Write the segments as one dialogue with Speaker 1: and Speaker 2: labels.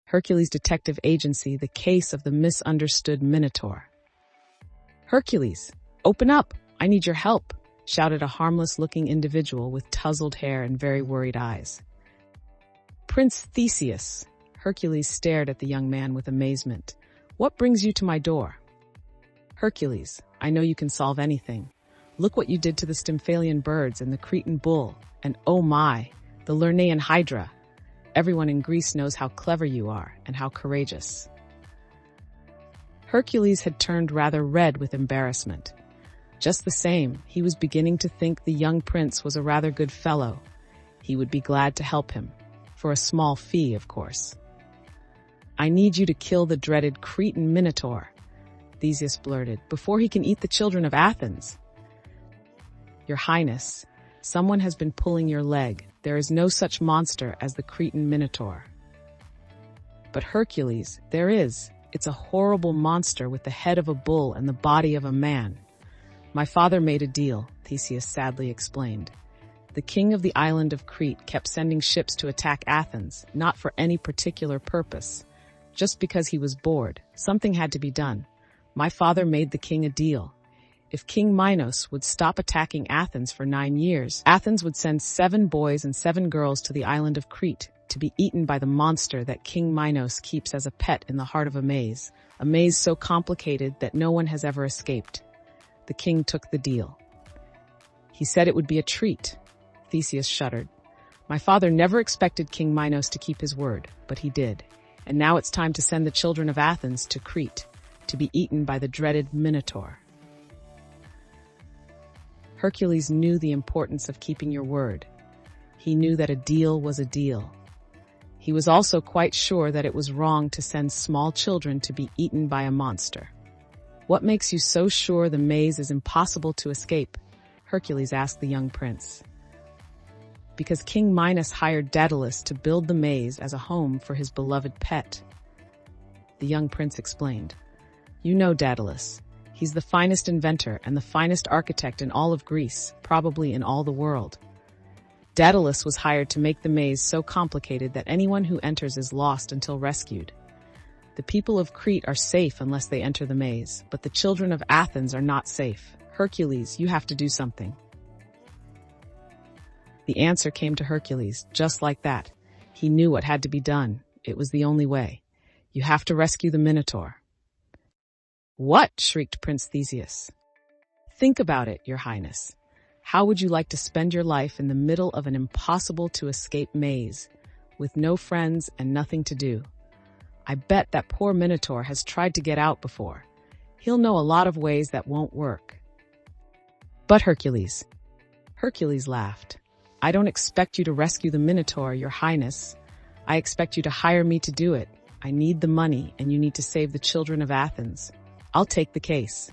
Speaker 1: Hercules Detective Agency, the case of the misunderstood Minotaur. Hercules, open up! I need your help, shouted a harmless-looking individual with tousled hair and very worried eyes. Prince Theseus. Hercules stared at the young man with amazement. What brings you to my door? Hercules, I know you can solve anything. Look what you did to the Stymphalian birds and the Cretan bull, and oh my, the Lernaean hydra. Everyone in Greece knows how clever you are and how courageous. Hercules had turned rather red with embarrassment. Just the same, he was beginning to think the young prince was a rather good fellow. He would be glad to help him. For a small fee, of course. I need you to kill the dreaded Cretan Minotaur, Theseus blurted, before he can eat the children of Athens. Your Highness, someone has been pulling your leg. There is no such monster as the Cretan Minotaur. But Hercules, there is. It's a horrible monster with the head of a bull and the body of a man. My father made a deal, Theseus sadly explained. The king of the island of Crete kept sending ships to attack Athens, not for any particular purpose. Just because he was bored, something had to be done. My father made the king a deal. If King Minos would stop attacking Athens for 9 years, Athens would send 7 boys and 7 girls to the island of Crete to be eaten by the monster that King Minos keeps as a pet in the heart of a maze so complicated that no one has ever escaped. The king took the deal. He said it would be a treat. Theseus shuddered. My father never expected King Minos to keep his word, but he did. And now it's time to send the children of Athens to Crete to be eaten by the dreaded Minotaur. Hercules knew the importance of keeping your word. He knew that a deal was a deal. He was also quite sure that it was wrong to send small children to be eaten by a monster. What makes you so sure the maze is impossible to escape? Hercules asked the young prince. Because King Minos hired Daedalus to build the maze as a home for his beloved pet. The young prince explained. You know Daedalus. He's the finest inventor and the finest architect in all of Greece, probably in all the world. Daedalus was hired to make the maze so complicated that anyone who enters is lost until rescued. The people of Crete are safe unless they enter the maze, but the children of Athens are not safe. Hercules, you have to do something. The answer came to Hercules, just like that. He knew what had to be done. It was the only way. You have to rescue the Minotaur. What? Shrieked Prince Theseus. Think about it, Your Highness. How would you like to spend your life in the middle of an impossible-to-escape maze, with no friends and nothing to do? I bet that poor Minotaur has tried to get out before. He'll know a lot of ways that won't work. But Hercules laughed. I don't expect you to rescue the Minotaur, Your Highness. I expect you to hire me to do it. I need the money, and you need to save the children of Athens. I'll take the case.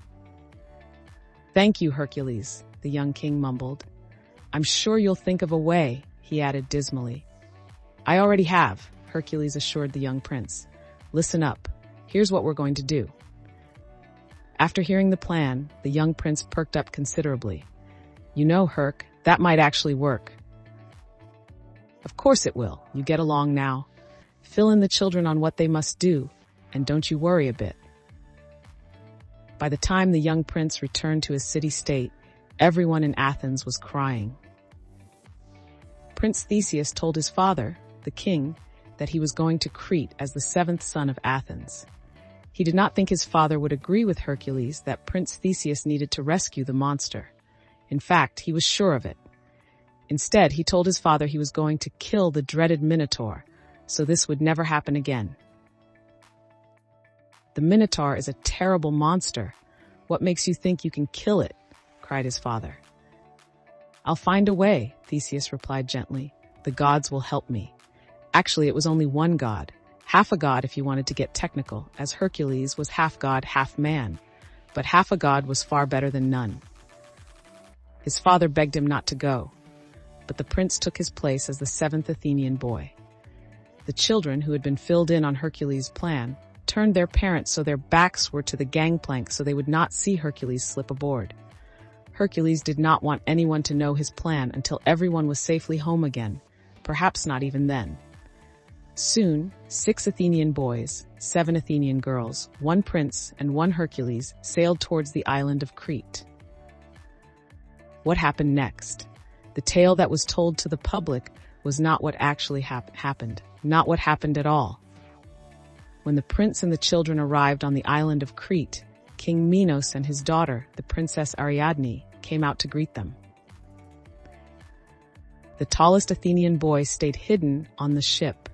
Speaker 1: Thank you, Hercules, the young king mumbled. I'm sure you'll think of a way, he added dismally. I already have, Hercules assured the young prince. Listen up. Here's what we're going to do. After hearing the plan, the young prince perked up considerably. You know, Herc, that might actually work. Of course it will. You get along now. Fill in the children on what they must do, and don't you worry a bit. By the time the young prince returned to his city-state, everyone in Athens was crying. Prince Theseus told his father, the king, that he was going to Crete as the 7th son of Athens. He did not think his father would agree with Hercules that Prince Theseus needed to rescue the monster. In fact, he was sure of it. Instead, he told his father he was going to kill the dreaded Minotaur, so this would never happen again. The Minotaur is a terrible monster. What makes you think you can kill it? Cried his father. I'll find a way, Theseus replied gently. The gods will help me. Actually, it was only one god. Half a god if you wanted to get technical, as Hercules was half god, half man. But half a god was far better than none. His father begged him not to go, but the prince took his place as the 7th Athenian boy. The children, who had been filled in on Hercules' plan, turned their parents so their backs were to the gangplank so they would not see Hercules slip aboard. Hercules did not want anyone to know his plan until everyone was safely home again, perhaps not even then. Soon, 6 Athenian boys, 7 Athenian girls, 1 prince, and 1 Hercules sailed towards the island of Crete. What happened next? The tale that was told to the public was not what actually happened, not what happened at all. When the prince and the children arrived on the island of Crete, King Minos and his daughter, the Princess Ariadne, came out to greet them. The tallest Athenian boy stayed hidden on the ship.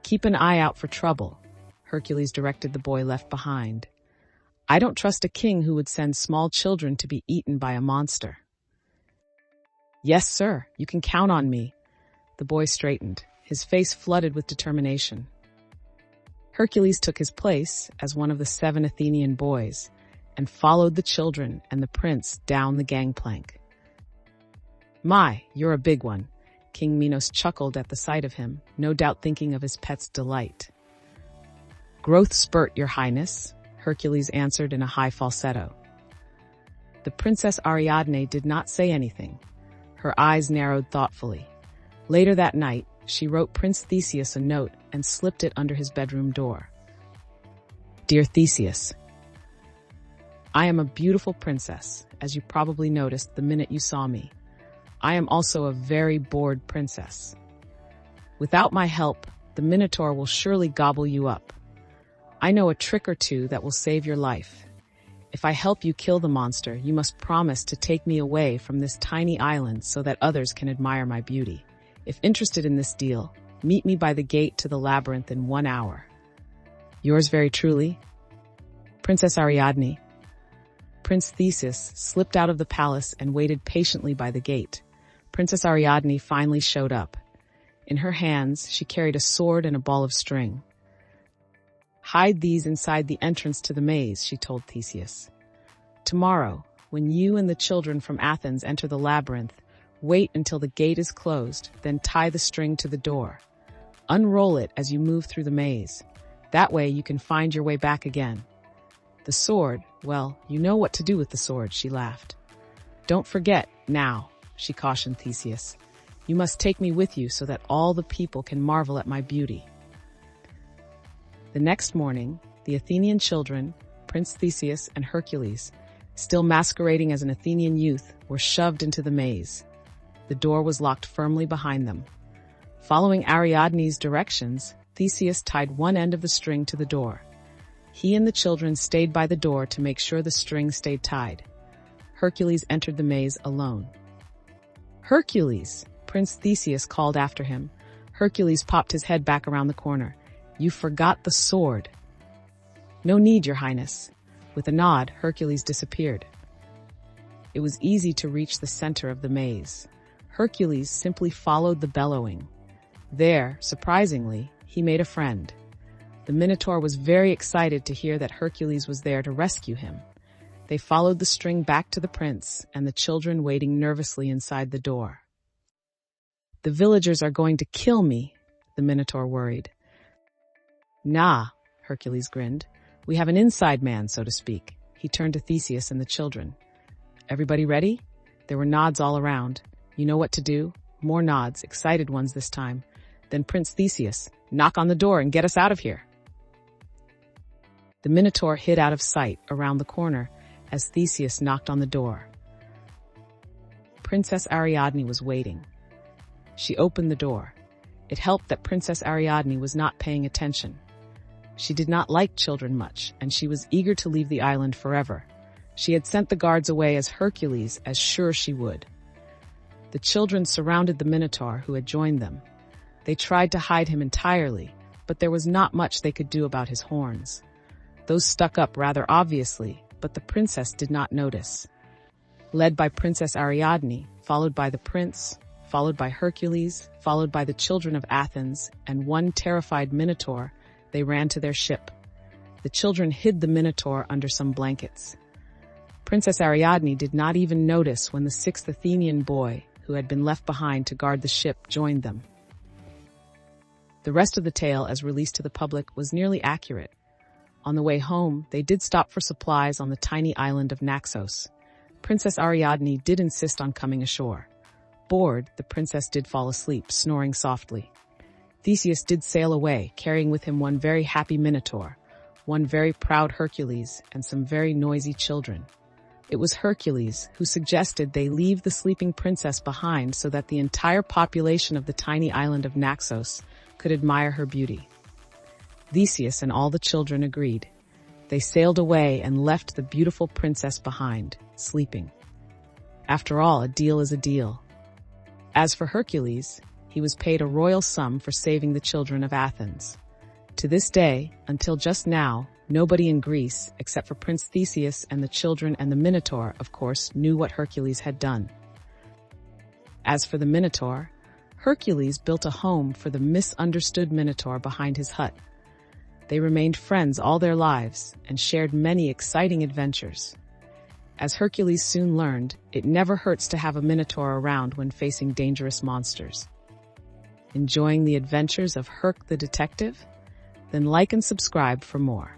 Speaker 1: "Keep an eye out for trouble," Hercules directed the boy left behind. "I don't trust a king who would send small children to be eaten by a monster." "Yes, sir, you can count on me." The boy straightened, his face flooded with determination. Hercules took his place as one of the 7 Athenian boys and followed the children and the prince down the gangplank. "My, you're a big one," King Minos chuckled at the sight of him, no doubt thinking of his pet's delight. "Growth spurt, your highness," Hercules answered in a high falsetto. The Princess Ariadne did not say anything. Her eyes narrowed thoughtfully. Later that night, she wrote Prince Theseus a note and slipped it under his bedroom door. "Dear Theseus, I am a beautiful princess, as you probably noticed the minute you saw me. I am also a very bored princess. Without my help, the Minotaur will surely gobble you up. I know a trick or two that will save your life. If I help you kill the monster, you must promise to take me away from this tiny island so that others can admire my beauty. If interested in this deal, meet me by the gate to the Labyrinth in 1 hour. Yours very truly, Princess Ariadne." Prince Theseus slipped out of the palace and waited patiently by the gate. Princess Ariadne finally showed up. In her hands, she carried a sword and a ball of string. "Hide these inside the entrance to the maze," she told Theseus. "Tomorrow, when you and the children from Athens enter the labyrinth, wait until the gate is closed, then tie the string to the door. Unroll it as you move through the maze. That way you can find your way back again. The sword, well, you know what to do with the sword," she laughed. "Don't forget, now," she cautioned Theseus. "You must take me with you so that all the people can marvel at my beauty." The next morning, the Athenian children, Prince Theseus and Hercules, still masquerading as an Athenian youth, were shoved into the maze. The door was locked firmly behind them. Following Ariadne's directions, Theseus tied one end of the string to the door. He and the children stayed by the door to make sure the string stayed tied. Hercules entered the maze alone. "Hercules!" Prince Theseus called after him. Hercules popped his head back around the corner. "You forgot the sword." "No need, your highness." With a nod, Hercules disappeared. It was easy to reach the center of the maze. Hercules simply followed the bellowing. There, surprisingly, he made a friend. The Minotaur was very excited to hear that Hercules was there to rescue him. They followed the string back to the prince and the children waiting nervously inside the door. "The villagers are going to kill me," the Minotaur worried. "Nah," Hercules grinned. "We have an inside man, so to speak." He turned to Theseus and the children. "Everybody ready?" There were nods all around. "You know what to do?" More nods, excited ones this time. Then Prince Theseus, "Knock on the door and get us out of here." The Minotaur hid out of sight around the corner as Theseus knocked on the door. Princess Ariadne was waiting. She opened the door. It helped that Princess Ariadne was not paying attention. She did not like children much, and she was eager to leave the island forever. She had sent the guards away as Hercules, as sure she would. The children surrounded the Minotaur, who had joined them. They tried to hide him entirely, but there was not much they could do about his horns. Those stuck up rather obviously, but the princess did not notice. Led by Princess Ariadne, followed by the prince, followed by Hercules, followed by the children of Athens, and one terrified Minotaur, they ran to their ship. The children hid the Minotaur under some blankets. Princess Ariadne did not even notice when the 6th Athenian boy, who had been left behind to guard the ship, joined them. The rest of the tale, as released to the public, was nearly accurate. On the way home, they did stop for supplies on the tiny island of Naxos. Princess Ariadne did insist on coming ashore. Bored, the princess did fall asleep, snoring softly. Theseus did sail away, carrying with him one very happy Minotaur, one very proud Hercules, and some very noisy children. It was Hercules who suggested they leave the sleeping princess behind so that the entire population of the tiny island of Naxos could admire her beauty. Theseus and all the children agreed. They sailed away and left the beautiful princess behind, sleeping. After all, a deal is a deal. As for Hercules, he was paid a royal sum for saving the children of Athens. To this day, until just now, nobody in Greece, except for Prince Theseus and the children and the Minotaur, of course, knew what Hercules had done. As for the Minotaur, Hercules built a home for the misunderstood Minotaur behind his hut. They remained friends all their lives and shared many exciting adventures. As Hercules soon learned, it never hurts to have a Minotaur around when facing dangerous monsters. Enjoying the adventures of Herc the Detective? Then like and subscribe for more.